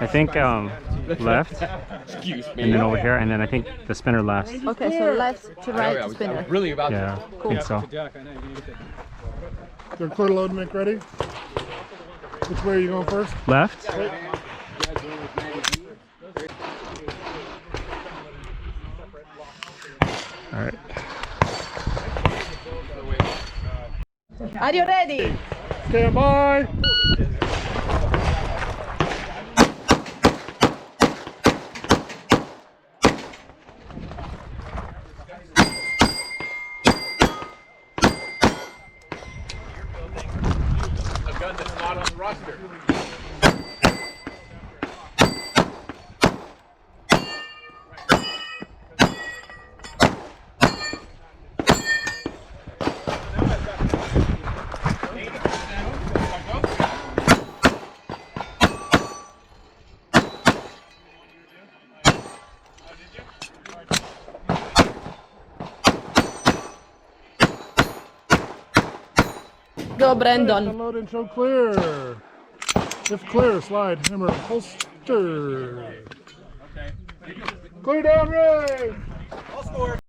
I think left, Excuse me. and then over here, and then I think the spinner last. Okay, so left to right to spinner. Really about Yeah, I think so. Your clear load make ready? Which way are you going first? Left. All right. Are you ready? Stand by. a gun that's not on the roster. Go, Brandon. Unload and show clear. If clear, slide, hammer, holster. Clear down range.